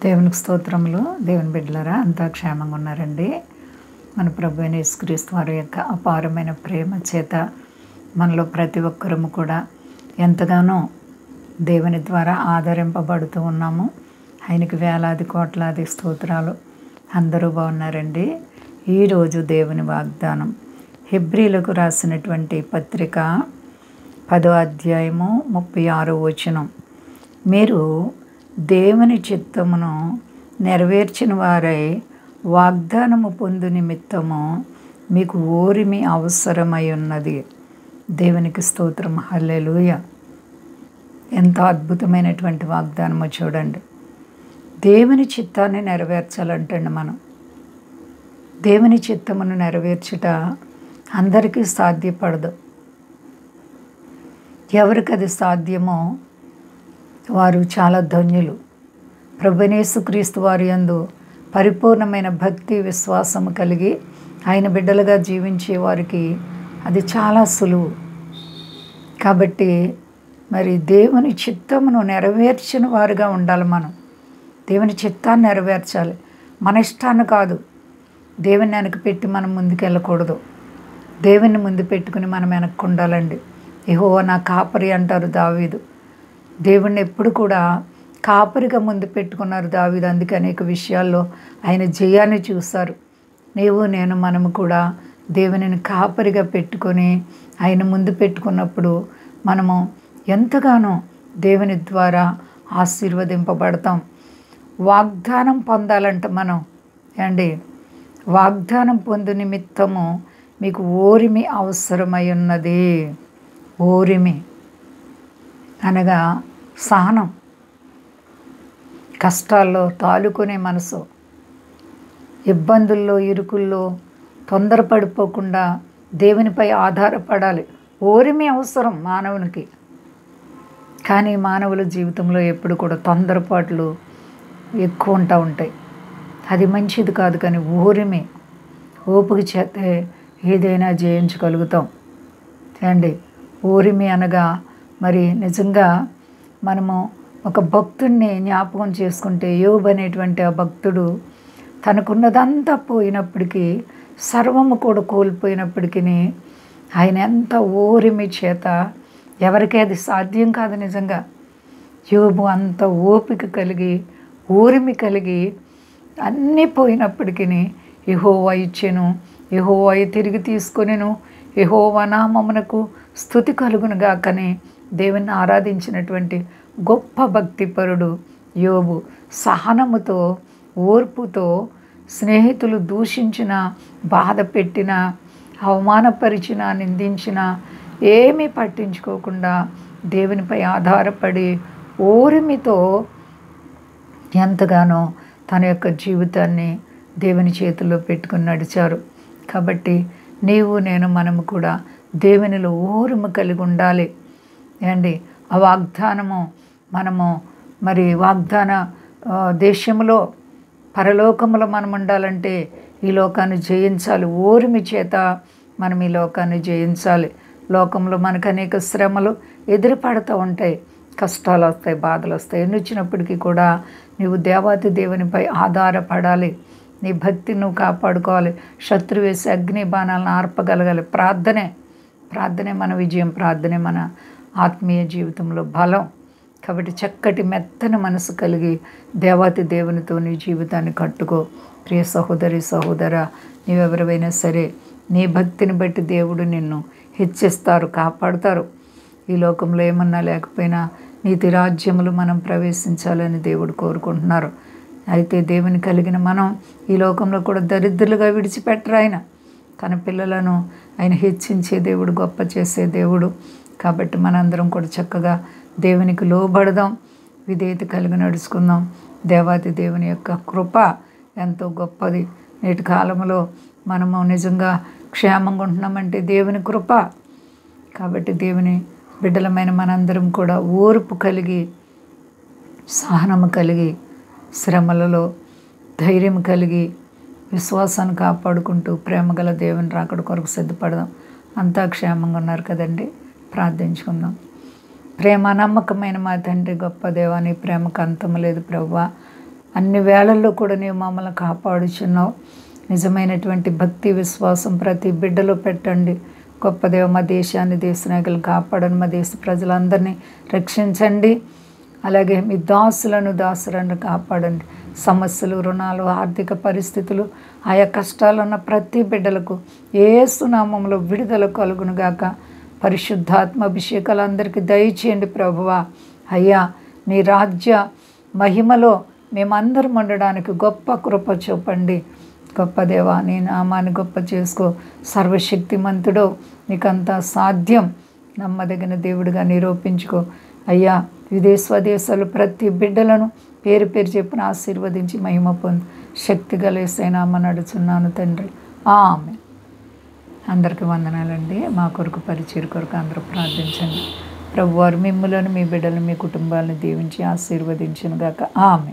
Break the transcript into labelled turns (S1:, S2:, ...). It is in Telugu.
S1: దేవునికి స్తోత్రములు. దేవుని బిడ్డలారా అంతా క్షేమంగా ఉన్నారండి. మన ప్రభు అయిన యేసుక్రీస్తు వారి యొక్క అపారమైన ప్రేమ చేత మనలో ప్రతి ఒక్కరము కూడా ఎంతగానో దేవుని ద్వారా ఆదరింపబడుతూ ఉన్నాము. ఆయనకి వేలాది కోట్లాది స్తోత్రాలు. అందరూ బాగున్నారండి. ఈరోజు దేవుని వాగ్దానం హెబ్రీలకు రాసినటువంటి పత్రిక 10వ అధ్యాయము 36వ వచనం. మీరు దేవుని చిత్తమును నెరవేర్చిన వారై వాగ్దానము పొందు నిమిత్తము మీకు ఓరిమి అవసరమై ఉన్నది. దేవునికి స్తోత్రం. హల్లెలూయా. ఎంత అద్భుతమైనటువంటి వాగ్దానమో చూడండి. దేవుని చిత్తాన్ని నెరవేర్చాలంటండి మనం. దేవుని చిత్తమును నెరవేర్చుట అందరికీ సాధ్యపడదు. ఎవరికి అది సాధ్యమో వారు చాలా ధన్యులు. ప్రభువైన యేసుక్రీస్తు వారి యందు పరిపూర్ణమైన భక్తి విశ్వాసము కలిగి ఆయన బిడ్డలుగా జీవించే వారికి అది చాలా సులువు. కాబట్టి మరి దేవుని చిత్తమును నెరవేర్చిన వారుగా ఉండాలి. మనం దేవుని చిత్తాన్ని నెరవేర్చాలి. మన ఇష్టాన్ని కాదు. దేవుని వెనక పెట్టి మనం ముందుకు వెళ్ళకూడదు. దేవుని ముందు పెట్టుకుని మనం వెనక్కు ఉండాలండి. యెహోవా నా కాపరి అంటారు దావీదు. దేవుణ్ణి ఎప్పుడు కూడా కాపరిగా ముందు పెట్టుకున్నారు దావీదు. అందుకే అనేక విషయాల్లో ఆయన జయాన్ని చూశారు. మనము కూడా దేవునిని కాపరిగా పెట్టుకొని ఆయన ముందు పెట్టుకున్నప్పుడు మనము ఎంతగానో దేవుని ద్వారా ఆశీర్వదింపబడతాం. వాగ్దానం పొందాలంట మనం అండి. వాగ్దానం పొందు నిమిత్తము మీకు ఓరిమి అవసరమై ఉన్నది. ఓరిమి అనగా సహనం, కష్టాల్లో తాలుకునే మనసు, ఇబ్బందుల్లో ఇరుకుల్లో తొందరపడిపోకుండా దేవునిపై ఆధారపడాలి. ఓరిమి అవసరం మానవునికి. కానీ మానవుల జీవితంలో ఎప్పుడు కూడా తొందరపాట్లు ఎక్కువ ఉంటాయి. అది మంచిది కాదు. కానీ ఓరిమి, ఓపిక చేతే ఏదైనా జయించగలుగుతాం అండి. ఓరిమి అనగా మరి నిజంగా మనము ఒక భక్తుడిని జ్ఞాపకం చేసుకుంటే, యోబు అనేటువంటి ఆ భక్తుడు తనకున్నదంతా పోయినప్పటికీ, సర్వము కూడా కోల్పోయినప్పటికీ ఆయన ఎంత ఓరిమి చేత, ఎవరికీ అది సాధ్యం కాదు నిజంగా. యోబు అంత ఓపిక కలిగి, ఓరిమి కలిగి అన్నీ పోయినప్పటికీ యెహోవా ఇచ్చెను, యెహోవా తిరిగి తీసుకొనెను, యెహోవా నామమునకు స్తుతి కలుగునుగాకని దేవుని ఆరాధించినటువంటి గొప్ప భక్తిపరుడు యోబు. సహనముతో, ఓర్పుతో స్నేహితులు దూషించిన, బాధ పెట్టిన, అవమానపరిచిన, నిందించిన ఏమీ పట్టించుకోకుండా దేవునిపై ఆధారపడి ఓరిమితో ఎంతగానో తన యొక్క జీవితాన్ని దేవుని చేతుల్లో పెట్టుకుని నడిచారు. కాబట్టి మనము కూడా దేవునిలో ఓర్పు కలిగి ఉండాలి అండి. ఆ వాగ్దానము మనము మరి వాగ్దాన దేశంలో పరలోకములో మనం ఉండాలంటే ఈ లోకాన్ని జయించాలి. ఓర్మి చేత మనం ఈ లోకాన్ని జయించాలి. లోకంలో మనకు అనేక శ్రమలు ఎదురుపడుతూ ఉంటాయి, కష్టాలు వస్తాయి, బాధలు వస్తాయి. ఎన్ని వచ్చినప్పటికీ కూడా నీవు దేవాతి దేవునిపై ఆధారపడాలి. నీ భక్తి నువ్వు కాపాడుకోవాలి. శత్రు వేసి అగ్ని బాణాలను ఆర్పగలగాలి. ప్రార్థనే మన విజయం. ప్రార్థనే మన ఆత్మీయ జీవితంలో బలం. కాబట్టి చక్కటి మెత్తని మనసు కలిగి దేవాతి దేవునితో నీ జీవితాన్ని కట్టుకో. ప్రియ సహోదరి సహోదరా, నీవెవరైనా సరే నీ భక్తిని బట్టి దేవుడు నిన్ను హెచ్చిస్తారు, కాపాడుతారు. ఈ లోకంలో ఏమన్నా లేకపోయినా నీతి రాజ్యములు మనం ప్రవేశించాలని దేవుడు కోరుకుంటున్నారు. అయితే దేవుని కలిగిన మనం ఈ లోకంలో కూడా దరిద్రులుగా విడిచిపెట్టరు. ఆయన తన పిల్లలను ఆయన హెచ్చించే దేవుడు, గొప్ప చేసే దేవుడు. కాబట్టి మనందరం కూడా చక్కగా దేవునికి లోబడదాం, విధేయత కలిగి నడుచుకుందాం. దేవాతి దేవుని యొక్క కృప ఎంతో గొప్పది. నేటి కాలంలో మనము నిజంగా క్షేమంగా ఉంటున్నామంటే దేవుని కృప. కాబట్టి దేవుని బిడ్డలమైన మనందరం కూడా ఓర్పు కలిగి, సహనము కలిగి, శ్రమలలో ధైర్యం కలిగి, విశ్వాసాన్ని కాపాడుకుంటూ ప్రేమగల దేవుని రాకడ కొరకు సిద్ధపడదాం. అంతా క్షేమంగా ఉన్నారు కదండి. ప్రార్థించుకుందాం. ప్రేమ నమ్మకమైన మా తండ్రి, గొప్ప దేవా, నీ ప్రేమకు అంతము లేదు ప్రభువా. అన్ని వేళల్లో కూడా నీవు మమ్మల్ని కాపాడుచున్నావు. నిజమైనటువంటి భక్తి విశ్వాసం ప్రతి బిడ్డలో పెట్టండి. గొప్ప దేవ, మా దేశాన్ని, దేశ నాయకులు కాపాడండి. మా దేశ ప్రజలందరినీ రక్షించండి. అలాగే మీ దాసులను కాపాడండి. సమస్యలు, రుణాలు, ఆర్థిక పరిస్థితులు, ఆయా కష్టాలు ఉన్న ప్రతి బిడ్డలకు యేసు నామములో విడుదల కలుగునుగాక. పరిశుద్ధాత్మ అభిషేకాలు అందరికీ దయచేయండి ప్రభువా. అయ్యా, నీ రాజ్య మహిమలో మేమందరం ఉండడానికి గొప్ప కృప చూపండి. గొప్ప దేవా, నీ నామాన్ని గొప్ప చేసుకో. సర్వశక్తిమంతుడో, నీకంతా సాధ్యం. నమ్మదగిన దేవుడిగా నిరూపించుకో. అయ్యా, స్వదేశాలు ప్రతి బిడ్డలను పేరు పేరు చెప్పిన ఆశీర్వదించి మహిమ పొంది శక్తి గలేసైనామని అడుచున్నాను తండ్రి. ఆమె. అందరికీ వందనాలండి. మా కొరకు పరిచయ కొరకు అందరూ ప్రార్థించండి. ప్రభువారు మిమ్ములను, మీ బిడ్డలను, మీ కుటుంబాలను దీవించి ఆశీర్వదించును గాక. ఆమె.